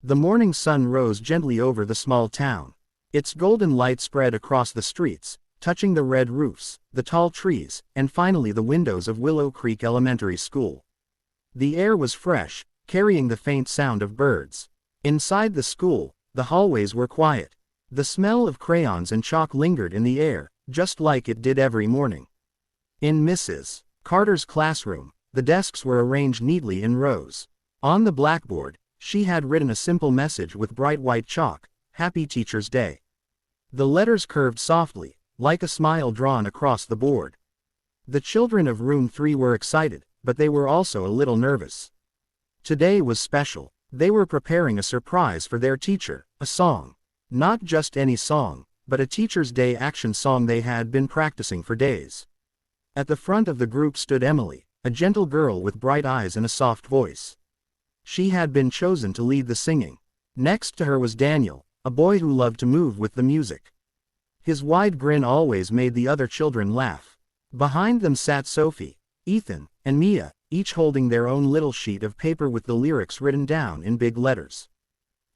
The morning sun rose gently over the small town. Its golden light spread across the streets, touching the red roofs, the tall trees, and finally the windows of Willow Creek Elementary School. The air was fresh, carrying the faint sound of birds. Inside the school, the hallways were quiet. The smell of crayons and chalk lingered in the air, just like it did every morning. In Mrs. Carter's classroom, the desks were arranged neatly in rows. On the blackboard, she had written a simple message with bright white chalk, "Happy Teacher's Day." The letters curved softly, like a smile drawn across the board. The children of Room 3 were excited, but they were also a little nervous. Today was special. They were preparing a surprise for their teacher, a song. Not just any song, but a Teacher's Day action song they had been practicing for days. At the front of the group stood Emily, a gentle girl with bright eyes and a soft voice. She had been chosen to lead the singing. Next to her was Daniel, a boy who loved to move with the music. His wide grin always made the other children laugh. Behind them sat Sophie, Ethan, and Mia, each holding their own little sheet of paper with the lyrics written down in big letters.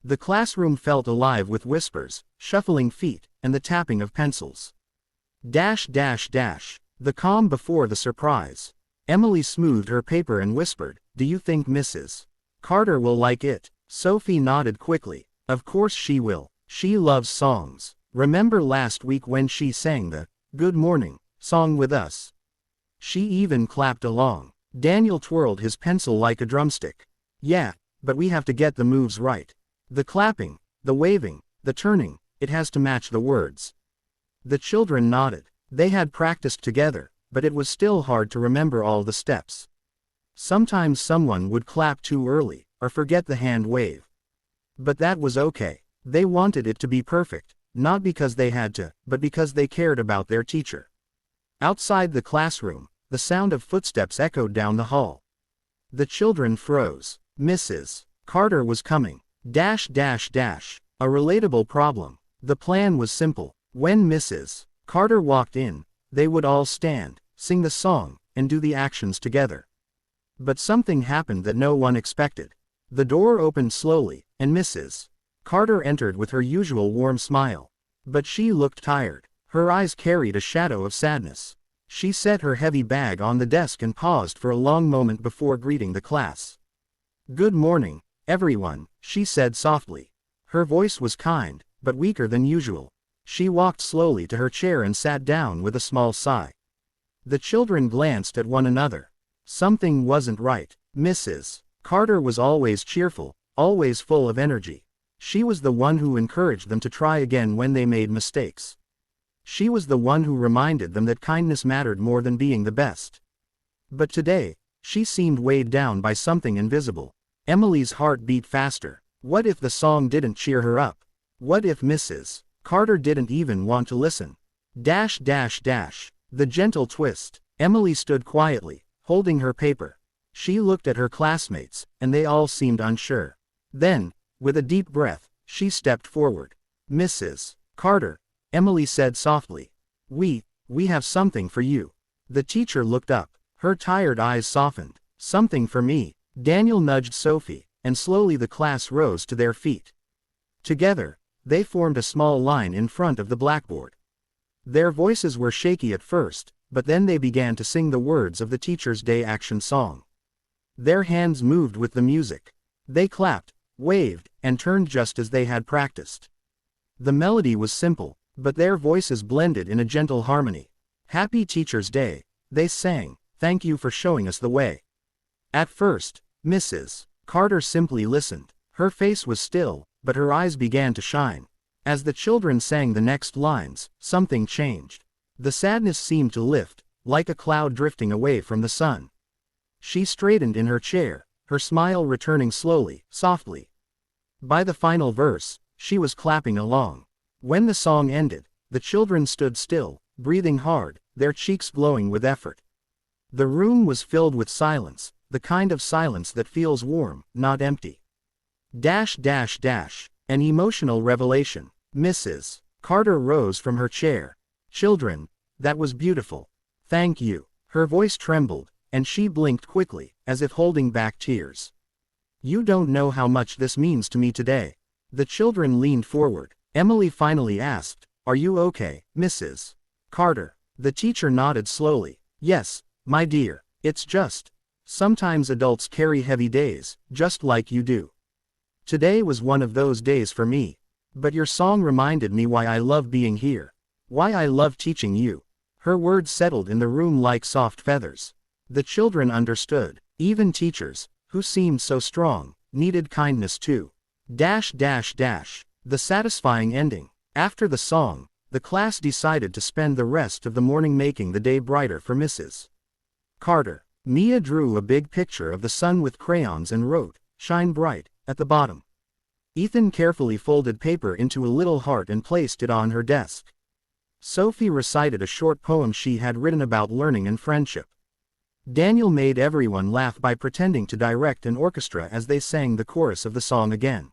The classroom felt alive with whispers, shuffling feet, and the tapping of pencils. Dash dash dash. The calm before the surprise. Emily smoothed her paper and whispered, "Do you think Mrs. Carter will like it?" Sophie nodded quickly. "Of course she will. She loves songs. Remember last week when she sang the Good Morning song with us? She even clapped along." Daniel twirled his pencil like a drumstick. "Yeah, but we have to get the moves right. The clapping, the waving, the turning, it has to match the words." The children nodded. They had practiced together, but it was still hard to remember all the steps. Sometimes someone would clap too early, or forget the hand wave. But that was okay. They wanted it to be perfect, not because they had to, but because they cared about their teacher. Outside the classroom, the sound of footsteps echoed down the hall. The children froze. Mrs. Carter was coming. Dash dash dash. A relatable problem. The plan was simple. When Mrs. Carter walked in, they would all stand, sing the song, and do the actions together. But something happened that no one expected. The door opened slowly, and Mrs. Carter entered with her usual warm smile. But she looked tired. Her eyes carried a shadow of sadness. She set her heavy bag on the desk and paused for a long moment before greeting the class. "Good morning, everyone," she said softly. Her voice was kind, but weaker than usual. She walked slowly to her chair and sat down with a small sigh. The children glanced at one another. Something wasn't right. Mrs. Carter was always cheerful, always full of energy. She was the one who encouraged them to try again when they made mistakes. She was the one who reminded them that kindness mattered more than being the best. But today, she seemed weighed down by something invisible. Emily's heart beat faster. What if the song didn't cheer her up? What if Mrs. Carter didn't even want to listen? Dash dash dash. The gentle twist. Emily stood quietly, holding her paper. She looked at her classmates, and they all seemed unsure. Then, with a deep breath, she stepped forward. "Mrs. Carter," Emily said softly. We have something for you." The teacher looked up. Her tired eyes softened. "Something for me." Daniel nudged Sophie, and slowly the class rose to their feet. Together, they formed a small line in front of the blackboard. Their voices were shaky at first, but then they began to sing the words of the Teacher's Day action song. Their hands moved with the music. They clapped, waved, and turned just as they had practiced. The melody was simple, but their voices blended in a gentle harmony. "Happy Teacher's Day," they sang. "Thank you for showing us the way." At first, Mrs. Carter simply listened. Her face was still, but her eyes began to shine. As the children sang the next lines, something changed. The sadness seemed to lift, like a cloud drifting away from the sun. She straightened in her chair, her smile returning slowly, softly. By the final verse, she was clapping along. When the song ended, the children stood still, breathing hard, their cheeks glowing with effort. The room was filled with silence, the kind of silence that feels warm, not empty. Dash dash dash. An emotional revelation. Mrs. Carter rose from her chair. "Children, that was beautiful. Thank you." Her voice trembled, and she blinked quickly, as if holding back tears. You don't know how much this means to me today." The children leaned forward. Emily finally asked, "Are you okay, Mrs. Carter?" The teacher nodded slowly. "Yes, my dear, it's just. Sometimes adults carry heavy days, just like you do. Today was one of those days for me. But your song reminded me why I love being here. Why I love teaching you." Her words settled in the room like soft feathers. The children understood. Even teachers, who seemed so strong, needed kindness too. The satisfying ending. After the song, the class decided to spend the rest of the morning making the day brighter for Mrs. Carter. Mia drew a big picture of the sun with crayons and wrote, "Shine bright," at the bottom. Ethan carefully folded paper into a little heart and placed it on her desk. Sophie recited a short poem she had written about learning and friendship. Daniel made everyone laugh by pretending to direct an orchestra as they sang the chorus of the song again.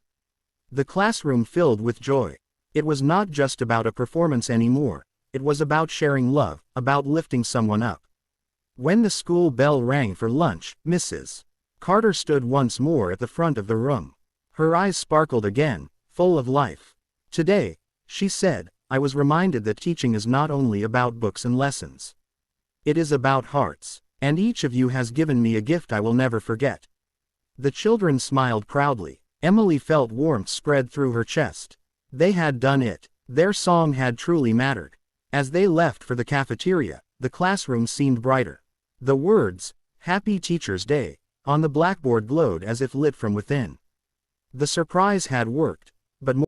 The classroom filled with joy. It was not just about a performance anymore, it was about sharing love, about lifting someone up. When the school bell rang for lunch, Mrs. Carter stood once more at the front of the room. Her eyes sparkled again, full of life. "Today," she said, "I was reminded that teaching is not only about books and lessons. It is about hearts, and each of you has given me a gift I will never forget." The children smiled proudly. Emily felt warmth spread through her chest. They had done it. Their song had truly mattered. As they left for the cafeteria, the classroom seemed brighter. The words, "Happy Teacher's Day," on the blackboard glowed as if lit from within. The surprise had worked, but more